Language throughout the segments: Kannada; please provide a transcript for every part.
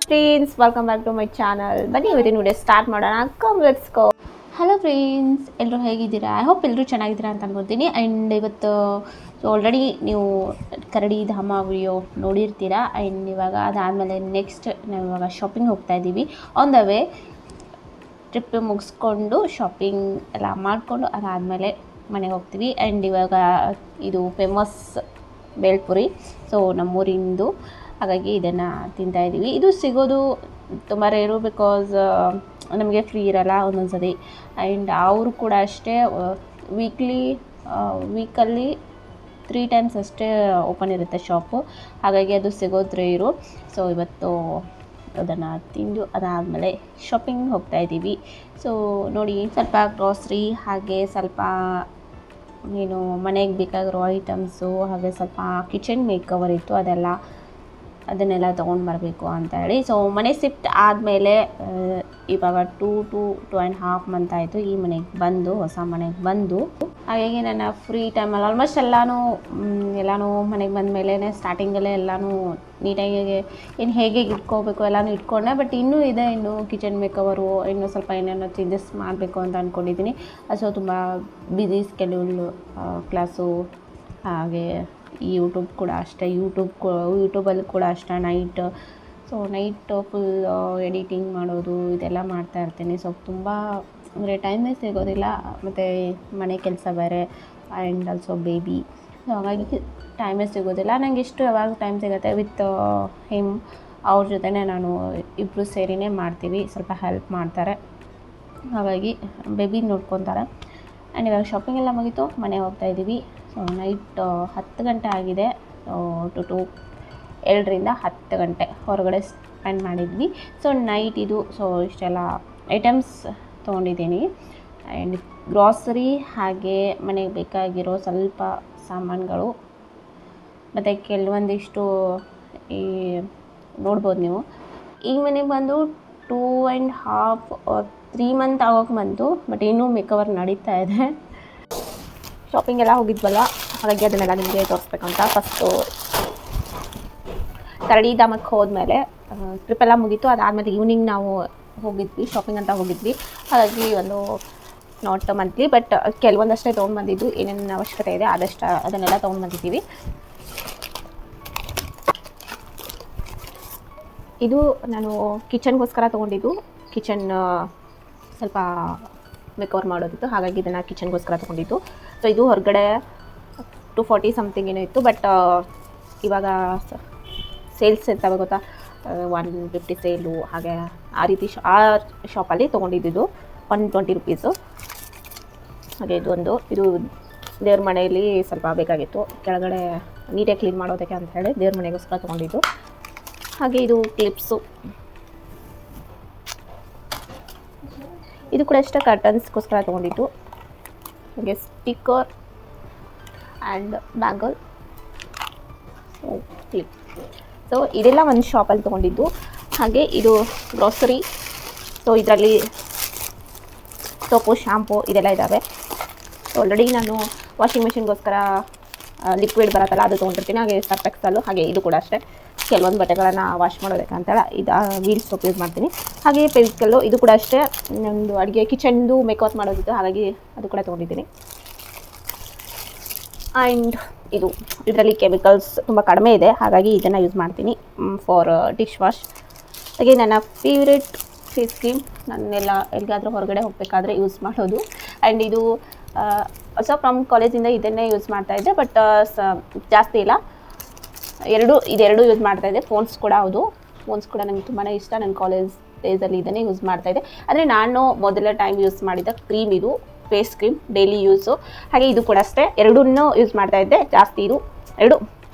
Friends, welcome back to my channel. ಬನ್ನಿ ಇವತ್ತಿನ ವಿಡಿಯೋ ಸ್ಟಾರ್ಟ್ ಮಾಡೋಣ. Come let's go. Hello friends, ಎಲ್ಲರೂ ಹೇಗಿದ್ದೀರಾ? ಐ ಹೋಪ್ ಎಲ್ಲರೂ ಚೆನ್ನಾಗಿದ್ದೀರಾ ಅಂತ ಅನ್ಕೊತೀನಿ. ಆ್ಯಂಡ್ ಇವತ್ತು ಆಲ್ರೆಡಿ ನೀವು ಕರಡಿ ಧಾಮ ವಿಡಿಯೋ ನೋಡಿರ್ತೀರಾ. ಆ್ಯಂಡ್ ಇವಾಗ ಅದಾದಮೇಲೆ ನೆಕ್ಸ್ಟ್ ನಾವು ಇವಾಗ ಶಾಪಿಂಗ್ ಹೋಗ್ತಾ ಇದ್ದೀವಿ. ಆನ್ ದ ವೇ ಟ್ರಿಪ್ ಮುಗಿಸ್ಕೊಂಡು ಶಾಪಿಂಗ್ ಎಲ್ಲ ಮಾಡಿಕೊಂಡು ಅದಾದಮೇಲೆ ಮನೆಗೆ ಹೋಗ್ತೀವಿ. ಆ್ಯಂಡ್ ಇವಾಗ ಇದು ಫೇಮಸ್ ಬೇಲ್ಪುರಿ, ಸೊ ನಮ್ಮೂರಿಂದು, ಹಾಗಾಗಿ ಇದನ್ನು ತಿಂತಾಯಿದ್ದೀವಿ. ಇದು ಸಿಗೋದು ತುಂಬ ರೇರು, ಬಿಕಾಸ್ ನಮಗೆ ಫ್ರೀ ಇರೋಲ್ಲ ಒಂದೊಂದು ಸರಿ. ಆ್ಯಂಡ್ ಅವರು ಕೂಡ ಅಷ್ಟೇ ವೀಕಲ್ಲಿ 3 ಟೈಮ್ಸ್ ಅಷ್ಟೇ ಓಪನ್ ಇರುತ್ತೆ ಶಾಪು, ಹಾಗಾಗಿ ಅದು ಸಿಗೋದು ರೇರು. ಸೊ ಇವತ್ತು ಅದನ್ನು ತಿಂದು ಅದಾದಮೇಲೆ ಶಾಪಿಂಗ್ ಹೋಗ್ತಾಯಿದ್ದೀವಿ. ಸೊ ನೋಡಿ, ಸ್ವಲ್ಪ ಗ್ರಾಸರಿ, ಹಾಗೆ ಸ್ವಲ್ಪ ಏನು ಮನೆಗೆ ಬೇಕಾಗಿರೋ ಐಟಮ್ಸು, ಹಾಗೆ ಸ್ವಲ್ಪ ಕಿಚನ್ ಮೇಕವರ್ ಇತ್ತು, ಅದನ್ನೆಲ್ಲ ತೊಗೊಂಡು ಬರಬೇಕು ಅಂತ ಹೇಳಿ. ಸೊ ಮನೆ ಶಿಫ್ಟ್ ಆದಮೇಲೆ ಇವಾಗ 2.5 ಮಂತ್ ಆಯಿತು ಈ ಮನೆಗೆ ಬಂದು, ಹೊಸ ಮನೆಗೆ ಬಂದು. ಹಾಗಾಗಿ ನನ್ನ ಫ್ರೀ ಟೈಮಲ್ಲಿ ಆಲ್ಮೋಸ್ಟ್ ಎಲ್ಲನೂ ಮನೆಗೆ ಬಂದ ಮೇಲೆ ಸ್ಟಾರ್ಟಿಂಗಲ್ಲೇ ಎಲ್ಲನೂ ನೀಟಾಗಿ ಹೇಗೆ ಇಟ್ಕೋಬೇಕು ಎಲ್ಲನೂ ಇಟ್ಕೊಂಡೆ. ಬಟ್ ಇನ್ನೂ ಇದೆ, ಇನ್ನು ಕಿಚನ್ ಮೇಕವರು, ಇನ್ನೂ ಸ್ವಲ್ಪ ಏನೇನೋ ಚೇಂಜಸ್ ಮಾಡಬೇಕು ಅಂತ ಅಂದ್ಕೊಂಡಿದ್ದೀನಿ. ಸೊ ತುಂಬ ಬ್ಯುಸಿ ಸ್ಕೆಡ್ಯೂಲ್, ಕ್ಲಾಸು, ಹಾಗೆ ಯೂಟ್ಯೂಬ್ ಕೂಡ ಅಷ್ಟೇ, ಯೂಟ್ಯೂಬಲ್ಲಿ ಕೂಡ ಅಷ್ಟೇ ನೈಟ್ ಫುಲ್ ಎಡಿಟಿಂಗ್ ಮಾಡೋದು ಇದೆಲ್ಲ ಮಾಡ್ತಾ ಇರ್ತೀನಿ. ಸೊ ತುಂಬ ಅಂದರೆ ಟೈಮೇ ಸಿಗೋದಿಲ್ಲ, ಮತ್ತು ಮನೆ ಕೆಲಸ ಬೇರೆ, ಆ್ಯಂಡ್ ಆಲ್ಸೋ ಬೇಬಿ, ಹಾಗಾಗಿ ಟೈಮೇ ಸಿಗೋದಿಲ್ಲ. ನನಗೆ ಯಾವಾಗ ಟೈಮ್ ಸಿಗುತ್ತೆ ವಿತ್ ಹಿಮ್, ಅವ್ರ ಜೊತೆನೇ ನಾನು ಇಬ್ಬರು ಸೇರಿನೇ ಮಾಡ್ತೀವಿ. ಸ್ವಲ್ಪ ಹೆಲ್ಪ್ ಮಾಡ್ತಾರೆ, ಹಾಗಾಗಿ ಬೇಬಿ ನೋಡ್ಕೊತಾರೆ. ಆ್ಯಂಡ್ ಇವಾಗ ಶಾಪಿಂಗ್ ಎಲ್ಲ ಮುಗೀತು, ಮನೆಗೆ ಹೋಗ್ತಾಯಿದ್ದೀವಿ. ಸೊ ನೈಟ್ 10 ಗಂಟೆ ಆಗಿದೆ. 7ರಿಂದ 10 ಗಂಟೆ ಹೊರಗಡೆ ಸ್ಪೆಂಡ್ ಮಾಡಿದ್ವಿ. ಸೊ ನೈಟ್ ಇದು, ಸೊ ಇಷ್ಟೆಲ್ಲ ಐಟಮ್ಸ್ ತೊಗೊಂಡಿದ್ದೀನಿ. ಆ್ಯಂಡ್ ಗ್ರಾಸರಿ, ಹಾಗೆ ಮನೆಗೆ ಬೇಕಾಗಿರೋ ಸ್ವಲ್ಪ ಸಾಮಾನುಗಳು, ಮತ್ತು ಕೆಲವೊಂದಿಷ್ಟು ಈ ನೋಡ್ಬೋದು ನೀವು. ಈ ಮನೆಗೆ ಬಂದು 2.5 or 3 ಮಂತ್ ಆಗೋಕ್ಕೆ ಬಂತು, ಬಟ್ ಇನ್ನೂ ಮೇಕವರ್ ನಡೀತಾ ಇದೆ. ಶಾಪಿಂಗ್ ಎಲ್ಲ ಹೋಗಿದ್ವಲ್ಲ, ಹಾಗಾಗಿ ಅದನ್ನೆಲ್ಲ ನಿಮಗೆ ತೋರಿಸ್ಬೇಕಂತ. ಫಸ್ಟು ಕರಡಿ ಧಾಮಕ್ಕೆ ಹೋದ್ಮೇಲೆ ಟ್ರಿಪ್ ಎಲ್ಲ ಮುಗೀತು. ಅದಾದಮೇಲೆ ಈವ್ನಿಂಗ್ ನಾವು ಹೋಗಿದ್ವಿ, ಶಾಪಿಂಗ್ ಅಂತ ಹೋಗಿದ್ವಿ. ಹಾಗಾಗಿ ಒಂದು ನಾಟ್ ಮಂತ್ಲಿ, ಬಟ್ ಕೆಲವೊಂದಷ್ಟೇ ತೊಗೊಂಡು ಬಂದಿದ್ದು, ಏನೇನು ಅವಶ್ಯಕತೆ ಇದೆ ಅದನ್ನೆಲ್ಲ ತೊಗೊಂಡು ಬಂದಿದ್ದೀವಿ. ಇದು ನಾನು ಕಿಚನ್ಗೋಸ್ಕರ ತೊಗೊಂಡಿದ್ದು. ಕಿಚನ್ ಸ್ವಲ್ಪ ಮೇಕವರ್ ಮಾಡೋದಿತ್ತು, ಹಾಗಾಗಿ ಇದನ್ನು ಕಿಚನ್ಗೋಸ್ಕರ ತೊಗೊಂಡಿದ್ದು. ಸೊ ಇದು ಹೊರಗಡೆ 240 ಸಮಥಿಂಗ್ ಏನೋ ಇತ್ತು, ಬಟ್ ಇವಾಗ ಸೇಲ್ಸ್ ಇರ್ತವೆ ಗೊತ್ತಾ, 150 ಸೇಲು, ಹಾಗೆ ಆ ರೀತಿ ಆ ಶಾಪಲ್ಲಿ ತೊಗೊಂಡಿದ್ದು 120 ರುಪೀಸು. ಹಾಗೆ ಇದು ದೇವ್ರ ಮನೆಯಲ್ಲಿ ಸ್ವಲ್ಪ ಬೇಕಾಗಿತ್ತು, ಕೆಳಗಡೆ ನೀಟಾಗಿ ಕ್ಲೀನ್ ಮಾಡೋದಕ್ಕೆ ಅಂತ ಹೇಳಿ ದೇವ್ರ ಮನೆಗೋಸ್ಕರ ತೊಗೊಂಡಿದ್ದು. ಹಾಗೆ ಇದು ಕ್ಲಿಪ್ಸು, ಇದು ಕೂಡ ಅಷ್ಟೇ ಕರ್ಟನ್ಸ್ಗೋಸ್ಕರ ತೊಗೊಂಡಿದ್ದು. ಹಾಗೆ sticker and bangle, clip. So ಇದೆಲ್ಲ ಒಂದು ಶಾಪಲ್ಲಿ ತೊಗೊಂಡಿದ್ದು. ಹಾಗೆ ಇದು ಗ್ರಾಸರಿ, ಸೊ ಇದರಲ್ಲಿ ಸೋಪು, ಶ್ಯಾಂಪು ಇದೆಲ್ಲ ಇದ್ದಾವೆ. ಆಲ್ರೆಡಿ ನಾನು ವಾಷಿಂಗ್ ಮಿಷಿನ್ಗೋಸ್ಕರ ಲಿಕ್ವಿಡ್ ಬರುತ್ತಲ್ಲ, ಅದು ತೊಗೊಂಡಿರ್ತೀನಿ. ಹಾಗೆ ಸರ್ಫ್ ಎಕ್ಸೆಲ್, ಹಾಗೆ ಇದು ಕೂಡ ಅಷ್ಟೇ ಕೆಲವೊಂದು ಬಟ್ಟೆಗಳನ್ನು ವಾಶ್ ಮಾಡೋದಕ್ಕಂತೇಳಿ ಇದು ವೀಲ್ ಸೋಪ್ ಯೂಸ್ ಮಾಡ್ತೀನಿ. ಹಾಗೆ ಫೆವಿಕಲ್ಲು, ಇದು ಕೂಡ ಅಷ್ಟೇ ನಮ್ಮದು ಅಡುಗೆ ಕಿಚನ್ದು ಮೇಕಪ್ ಮಾಡೋದಿತ್ತು, ಹಾಗಾಗಿ ಅದು ಕೂಡ ತೊಗೊಂಡಿದ್ದೀನಿ. ಆ್ಯಂಡ್ ಇದರಲ್ಲಿ ಕೆಮಿಕಲ್ಸ್ ತುಂಬ ಕಡಿಮೆ ಇದೆ, ಹಾಗಾಗಿ ಇದನ್ನು ಯೂಸ್ ಮಾಡ್ತೀನಿ ಫಾರ್ ಡಿಶ್ ವಾಶ್. ಹಾಗೆ ನನ್ನ ಫೇವ್ರೆಟ್ ಫೇಸ್ ಕ್ರೀಮ್, ಎಲ್ಲಿಗಾದರೂ ಹೊರಗಡೆ ಹೋಗಬೇಕಾದ್ರೆ ಯೂಸ್ ಮಾಡೋದು. ಆ್ಯಂಡ್ ಇದು ಸೊ ಫ್ರಮ್ ಕಾಲೇಜಿಂದ ಇದನ್ನೇ ಯೂಸ್ ಮಾಡ್ತಾಯಿದ್ದೆ, ಬಟ್ ಜಾಸ್ತಿ ಇಲ್ಲ, ಇದೆರಡು ಯೂಸ್ ಮಾಡ್ತಾಯಿದ್ದೆ. ಫೋನ್ಸ್ ಕೂಡ ಹೌದು, ಫೋನ್ಸ್ ಕೂಡ ನನಗೆ ತುಂಬಾ ಇಷ್ಟ. ನನ್ನ ಕಾಲೇಜ್ ಡೇಸಲ್ಲಿ ಇದನ್ನೇ ಯೂಸ್ ಮಾಡ್ತಾಯಿದ್ದೆ. ಆದರೆ ನಾನು ಮೊದಲ ಟೈಮ್ ಯೂಸ್ ಮಾಡಿದ ಕ್ರೀಮ್ ಇದು, ಫೇಸ್ ಕ್ರೀಮ್, ಡೈಲಿ ಯೂಸು. ಹಾಗೆ ಇದು ಕೂಡ ಅಷ್ಟೇ, ಎರಡನ್ನೂ ಯೂಸ್ ಮಾಡ್ತಾಯಿದ್ದೆ. ಜಾಸ್ತಿ ಇದು ಎರಡು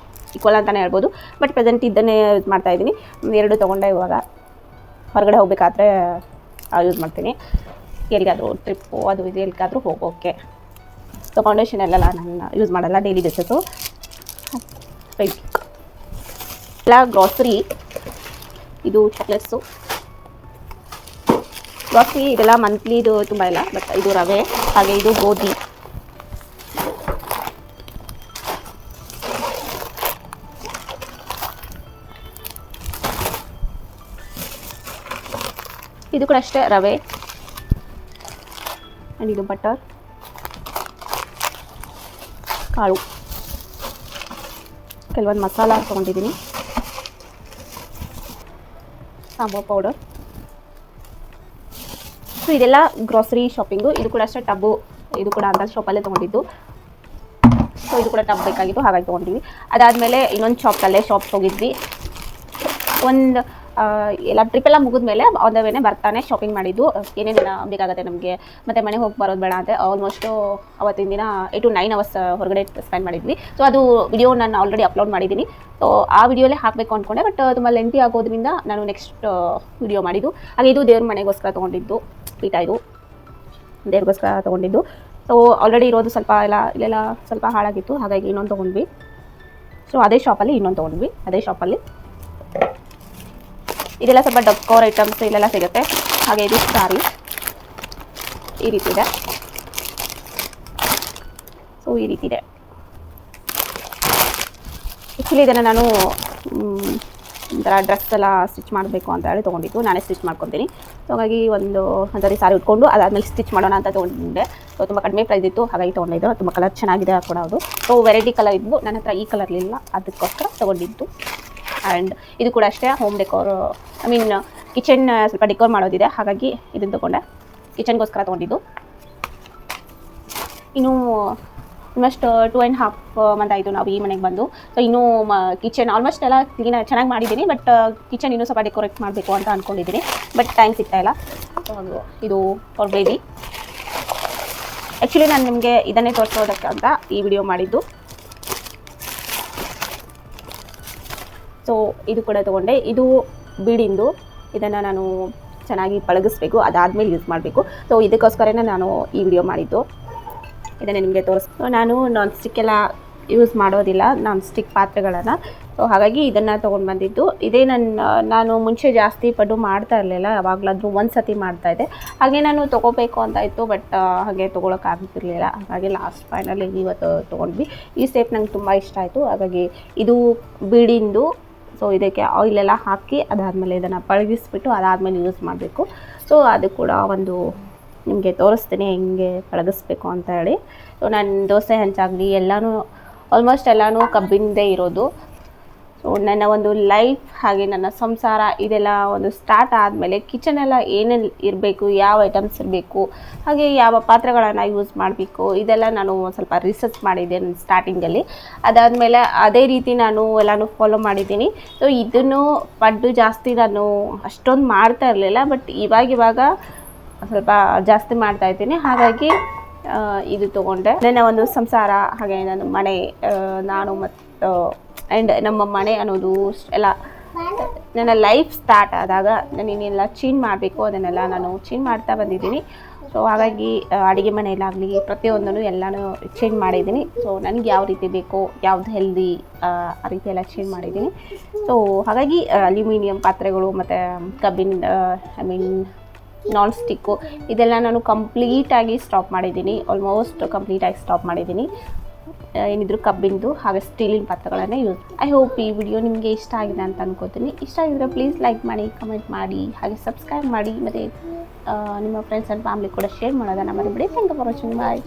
ಈಕ್ವಲ್ ಅಂತಲೇ ಹೇಳ್ಬೋದು, ಬಟ್ ಪ್ರೆಸೆಂಟ್ ಇದನ್ನೇ ಯೂಸ್ ಮಾಡ್ತಾಯಿದ್ದೀನಿ. 2 ತೊಗೊಂಡೆ. ಇವಾಗ ಹೊರಗಡೆ ಹೋಗಬೇಕಾದ್ರೆ ಯೂಸ್ ಮಾಡ್ತೀನಿ, ಎಲ್ಲಿಗಾದರೂ ಟ್ರಿಪ್ಪು ಅದು ಇದು ಎಲ್ಲಿಗಾದರೂ ಹೋಗೋಕ್ಕೆ. ಸೊ ಫೌಂಡೇಶನ್ ಎಲ್ಲ ನಾನು ಯೂಸ್ ಮಾಡಲ್ಲ, ಡೈಲಿ ಬೇಸಸ್ಸು. ಎಲ್ಲ ಗ್ರಾಸರಿ, ಇದು ಚಾಕ್ಲೇಟ್ಸು, ಗ್ರಾಸರಿ ಇದೆಲ್ಲ ಮಂತ್ಲಿದು ತುಂಬ ಇಲ್ಲ, ಬಟ್ ಇದು ರವೆ, ಹಾಗೆ ಇದು ಗೋಧಿ, ಇದು ಕೂಡ ಅಷ್ಟೇ ರವೆ ಆ್ಯಂಡ್ ಇದು ಬಟರ್, ಕಾಳು, ಕೆಲವೊಂದು ಮಸಾಲ ತೊಗೊಂಡಿದ್ದೀನಿ, ಸಾಂಬಾರ್ ಪೌಡರ್. ಸೊ ಇದೆಲ್ಲ ಗ್ರಾಸರಿ ಶಾಪಿಂಗು. ಇದು ಕೂಡ ಅಷ್ಟೇ ಟಬ್ಬು, ಇದು ಕೂಡ ಅಂದಾಜು ಶಾಪಲ್ಲೇ ತೊಗೊಂಡಿದ್ದು. ಸೊ ಇದು ಕೂಡ ಟಬ್ ಬೇಕಾಗಿತ್ತು, ಹಾಗಾಗಿ ತೊಗೊಂಡಿವಿ. ಅದಾದಮೇಲೆ ಇನ್ನೊಂದು ಶಾಪ್ ಹೋಗಿದ್ವಿ. ಒಂದು ಎಲ್ಲ ಟ್ರಿಪ್ಪೆಲ್ಲ ಮುಗಿದ್ಮೇಲೆ ಆನ್ ಬರ್ತಾನೆ ಶಾಪಿಂಗ್ ಮಾಡಿದ್ದು. ಏನೇನು ಬೇಕಾಗುತ್ತೆ ನಮಗೆ, ಮತ್ತು ಮನೆಗೆ ಹೋಗಿ ಬರೋದು ಬೇಡ ಅಂತ ಆಲ್ಮೋಸ್ಟು ಅವತ್ತಿನ ದಿನ 8 to 9 hours ಹೊರಗಡೆ ಸ್ಪೆಂಡ್ ಮಾಡಿದ್ವಿ. ಸೊ ಅದು ವಿಡಿಯೋ ನಾನು ಆಲ್ರೆಡಿ ಅಪ್ಲೋಡ್ ಮಾಡಿದ್ದೀನಿ. ಸೊ ಆ ವಿಡಿಯೋಲೇ ಹಾಕಬೇಕು ಅಂದ್ಕೊಂಡೆ, ಬಟ್ ತುಂಬ ಲೆಂತಿ ಆಗೋದ್ರಿಂದ ನಾನು ನೆಕ್ಸ್ಟ್ ವಿಡಿಯೋ ಮಾಡಿದ್ದು. ಹಾಗೆ ಇದು ದೇವ್ರ ಮನೆಗೋಸ್ಕರ ತೊಗೊಂಡಿದ್ದು ಪೀಠ, ಇದು ದೇವ್ರಿಗೋಸ್ಕರ ತೊಗೊಂಡಿದ್ದು. ಸೊ ಆಲ್ರೆಡಿ ಇರೋದು ಸ್ವಲ್ಪ ಇಲ್ಲೆಲ್ಲ ಸ್ವಲ್ಪ ಹಾಳಾಗಿತ್ತು, ಹಾಗಾಗಿ ಇನ್ನೊಂದು ತೊಗೊಂಡ್ವಿ. ಸೊ ಅದೇ ಶಾಪಲ್ಲಿ ಇನ್ನೊಂದು ತೊಗೊಂಡ್ವಿ, ಅದೇ ಶಾಪಲ್ಲಿ. ಇದೆಲ್ಲ ಸ್ವಲ್ಪ ಡೆಕೋರ್ ಐಟಮ್ಸ್ ಇಲ್ಲೆಲ್ಲ ಸಿಗುತ್ತೆ. ಹಾಗೆ ಇದು ಸಾರಿ ಈ ರೀತಿ ಇದೆ. ಸೊ ಈ ರೀತಿ ಇದೆ. ಆ್ಯಕ್ಚುಲಿ ಇದನ್ನು ನಾನು ಒಂಥರ ಡ್ರೆಸ್ ಎಲ್ಲ ಸ್ಟಿಚ್ ಮಾಡಬೇಕು ಅಂತ ಹೇಳಿ ತೊಗೊಂಡಿದ್ದು. ನಾನೇ ಸ್ಟಿಚ್ ಮಾಡ್ಕೊತೀನಿ. ಸೊ ಹಾಗಾಗಿ ಒಂದು ಸಾರಿ ಉಟ್ಕೊಂಡು ಅದಾದಮೇಲೆ ಸ್ಟಿಚ್ ಮಾಡೋಣ ಅಂತ ತೊಗೊಂಡಿದ್ದೆ. ಸೊ ತುಂಬ ಕಡಿಮೆ ಪ್ರೈಸ್ ಇತ್ತು, ಹಾಗಾಗಿ ತೊಗೊಂಡಿದ್ದು. ತುಂಬ ಕಲರ್ ಚೆನ್ನಾಗಿದೆ ಕೂಡ ಅದು. ಸೊ ವೆರೈಟಿ ಕಲರ್ ಇದ್ವು, ನನ್ನ ಹತ್ರ ಈ ಕಲರ್ಲಿಲ್ಲ, ಅದಕ್ಕೋಸ್ಕರ ತೊಗೊಂಡಿದ್ದು. ಆ್ಯಂಡ್ ಇದು ಕೂಡ ಅಷ್ಟೇ ಹೋಮ್ ಡೆಕೋರ್, ಕಿಚನ್ ಸ್ವಲ್ಪ ಡೆಕೋರ್ ಮಾಡೋದಿದೆ, ಹಾಗಾಗಿ ಇದನ್ನು ತೊಗೊಂಡೆ. ಕಿಚನ್ಗೋಸ್ಕರ ತೊಗೊಂಡಿದ್ದು. ಇನ್ನೂ ಆಲ್ಮೋಸ್ಟ್ 2.5 months ಆಯಿತು ನಾವು ಈ ಮನೆಗೆ ಬಂದು. ಸೊ ಇನ್ನೂ ಕಿಚನ್ ಆಲ್ಮೋಸ್ಟ್ ಎಲ್ಲ ಕ್ಲೀನ್ ಚೆನ್ನಾಗಿ ಮಾಡಿದ್ದೀನಿ, ಬಟ್ ಕಿಚನ್ ಇನ್ನೂ ಸ್ವಲ್ಪ ಡೆಕೋರೇಟ್ ಮಾಡಬೇಕು ಅಂತ ಅಂದ್ಕೊಂಡಿದ್ದೀನಿ, ಬಟ್ ಟೈಮ್ ಸಿಗ್ತಾಯಿಲ್ಲ. ಸೊ ಇದು ಫಾರ್ ಬೇಬಿ. ಆ್ಯಕ್ಚುಲಿ ನಾನು ನಿಮಗೆ ಇದನ್ನೇ ತೋರಿಸೋದಕ್ಕೆ ಅಂತ ಈ ವಿಡಿಯೋ ಮಾಡಿದ್ದು. ಸೊ ಇದು ಕೂಡ ತೊಗೊಂಡೆ. ಇದು ಬೀಡಿಂದು, ಇದನ್ನು ನಾನು ಚೆನ್ನಾಗಿ ಪಳಗಿಸ್ಬೇಕು, ಅದಾದಮೇಲೆ ಯೂಸ್ ಮಾಡಬೇಕು. ಸೊ ಇದಕ್ಕೋಸ್ಕರನೇ ನಾನು ಈ ವಿಡಿಯೋ ಮಾಡಿದ್ದು. ಇದನ್ನೇ ನಿಮಗೆ ನಾನು ನಾನ್ ಸ್ಟಿಕ್ ಎಲ್ಲ ಯೂಸ್ ಮಾಡೋದಿಲ್ಲ, ನಾನ್ ಸ್ಟಿಕ್ ಪಾತ್ರೆಗಳನ್ನು. ಸೊ ಹಾಗಾಗಿ ಇದನ್ನು ತೊಗೊಂಡು ಬಂದಿದ್ದು. ಇದೇ ನಾನು ಮುಂಚೆ ಜಾಸ್ತಿ ಪಡ್ಡು ಮಾಡ್ತಾ ಇರಲಿಲ್ಲ, ಯಾವಾಗಲಾದರೂ ಒಂದು ಸತಿ ಮಾಡ್ತಾಯಿದ್ದೆ. ಹಾಗೆ ನಾನು ತೊಗೋಬೇಕು ಅಂತ ಇತ್ತು, ಬಟ್ ಹಾಗೆ ತೊಗೊಳಕ್ಕಾಗ್ತಿರ್ಲಿಲ್ಲ. ಹಾಗಾಗಿ ಲಾಸ್ಟ್ ಫೈನಲಿ ಇವತ್ತು ತೊಗೊಂಡ್ವಿ. ಈ ಸ್ಟೆಪ್ ನಂಗೆ ತುಂಬ ಇಷ್ಟ ಆಯಿತು, ಹಾಗಾಗಿ ಇದು ಬೀಡಿಂದು. ಸೊ ಇದಕ್ಕೆ ಆಯಿಲೆಲ್ಲ ಹಾಕಿ ಅದಾದಮೇಲೆ ಇದನ್ನು ಪಳಗಿಸ್ಬಿಟ್ಟು ಅದಾದಮೇಲೆ ಯೂಸ್ ಮಾಡಬೇಕು. ಸೊ ಅದು ಕೂಡ ಒಂದು ನಿಮಗೆ ತೋರಿಸ್ತೀನಿ ಹೆಂಗೆ ಪಳಗಿಸ್ಬೇಕು ಅಂತ ಹೇಳಿ. ಸೊ ನಾನು ದೋಸೆ ಹಂಚಾಗಲಿ ಆಲ್ಮೋಸ್ಟ್ ಎಲ್ಲನೂ ಕಬ್ಬಿಣದೇ ಇರೋದು. ಸೊ ನನ್ನ ಒಂದು ಲೈಫ್ ಹಾಗೆ ನನ್ನ ಸಂಸಾರ ಇದೆಲ್ಲ ಒಂದು ಸ್ಟಾರ್ಟ್ ಆದಮೇಲೆ ಕಿಚನೆಲ್ಲ ಏನೇನು ಇರಬೇಕು, ಯಾವ ಐಟಮ್ಸ್ ಇರಬೇಕು, ಹಾಗೆ ಯಾವ ಪಾತ್ರೆಗಳನ್ನು ಯೂಸ್ ಮಾಡಬೇಕು, ಇದೆಲ್ಲ ನಾನು ಸ್ವಲ್ಪ ರಿಸರ್ಚ್ ಮಾಡಿದ್ದೆ ನನ್ನ ಸ್ಟಾರ್ಟಿಂಗಲ್ಲಿ. ಅದಾದಮೇಲೆ ಅದೇ ರೀತಿ ನಾನು ಎಲ್ಲನೂ ಫಾಲೋ ಮಾಡಿದ್ದೀನಿ. ಸೊ ಇದನ್ನು ಪಡ್ಡು ಜಾಸ್ತಿ ನಾನು ಅಷ್ಟೊಂದು ಮಾಡ್ತಾ ಇರಲಿಲ್ಲ, ಬಟ್ ಇವಾಗ ಸ್ವಲ್ಪ ಜಾಸ್ತಿ ಮಾಡ್ತಾಯಿದ್ದೀನಿ. ಹಾಗಾಗಿ ಇದು ತೊಗೊಂಡೆ. ನನ್ನ ಒಂದು ಸಂಸಾರ ಹಾಗೆ ನನ್ನ ಮನೆ, ನಾನು ಮತ್ತು ಆ್ಯಂಡ್ ನಮ್ಮ ಮನೆ ಅನ್ನೋದು ಎಲ್ಲ ನನ್ನ ಲೈಫ್ ಸ್ಟಾರ್ಟ್ ಆದಾಗ ನಾನು ಇನ್ನೆಲ್ಲ ಚೇಂಜ್ ಮಾಡಬೇಕು, ಅದನ್ನೆಲ್ಲ ನಾನು ಚೇಂಜ್ ಮಾಡ್ತಾ ಬಂದಿದ್ದೀನಿ. ಸೊ ಹಾಗಾಗಿ ಅಡುಗೆ ಮನೆಯಲ್ಲಾಗಲಿ ಪ್ರತಿಯೊಂದನ್ನು ಎಲ್ಲನೂ ಚೇಂಜ್ ಮಾಡಿದ್ದೀನಿ. ಸೊ ನನಗೆ ಯಾವ ರೀತಿ ಬೇಕೋ, ಯಾವ್ದು ಹೆಲ್ದಿ ಆ ರೀತಿ ಎಲ್ಲ ಚೇಂಜ್ ಮಾಡಿದ್ದೀನಿ. ಸೊ ಹಾಗಾಗಿ ಅಲ್ಯೂಮಿನಿಯಂ ಪಾತ್ರೆಗಳು ಮತ್ತು ಕಬ್ಬಿನ ನಾನ್ ಸ್ಟಿಕ್ಕು ಇದೆಲ್ಲ ನಾನು ಕಂಪ್ಲೀಟಾಗಿ ಸ್ಟಾಪ್ ಮಾಡಿದ್ದೀನಿ. ಆಲ್ಮೋಸ್ಟ್ ಕಂಪ್ಲೀಟಾಗಿ ಸ್ಟಾಪ್ ಮಾಡಿದ್ದೀನಿ. ಏನಿದ್ರು ಕಬ್ಬಿಂದು ಹಾಗೆ ಸ್ಟೀಲಿನ ಪಾತ್ರೆಗಳನ್ನೇ ಯೂಸ್. ಐ ಹೋಪ್ ಈ ವಿಡಿಯೋ ನಿಮಗೆ ಇಷ್ಟ ಆಗಿದೆ ಅಂತ ಅನ್ಕೋತೀನಿ. ಇಷ್ಟ ಆಗಿದ್ರೆ ಪ್ಲೀಸ್ ಲೈಕ್ ಮಾಡಿ, ಕಮೆಂಟ್ ಮಾಡಿ, ಹಾಗೆ ಸಬ್ಸ್ಕ್ರೈಬ್ ಮಾಡಿ, ಮತ್ತು ನಿಮ್ಮ ಫ್ರೆಂಡ್ಸ್ ಆ್ಯಂಡ್ ಫ್ಯಾಮಿಲಿ ಕೂಡ ಶೇರ್ ಮಾಡೋದನ್ನು ಮರಿಬೇಡಿ. Thank you for watching. Bye.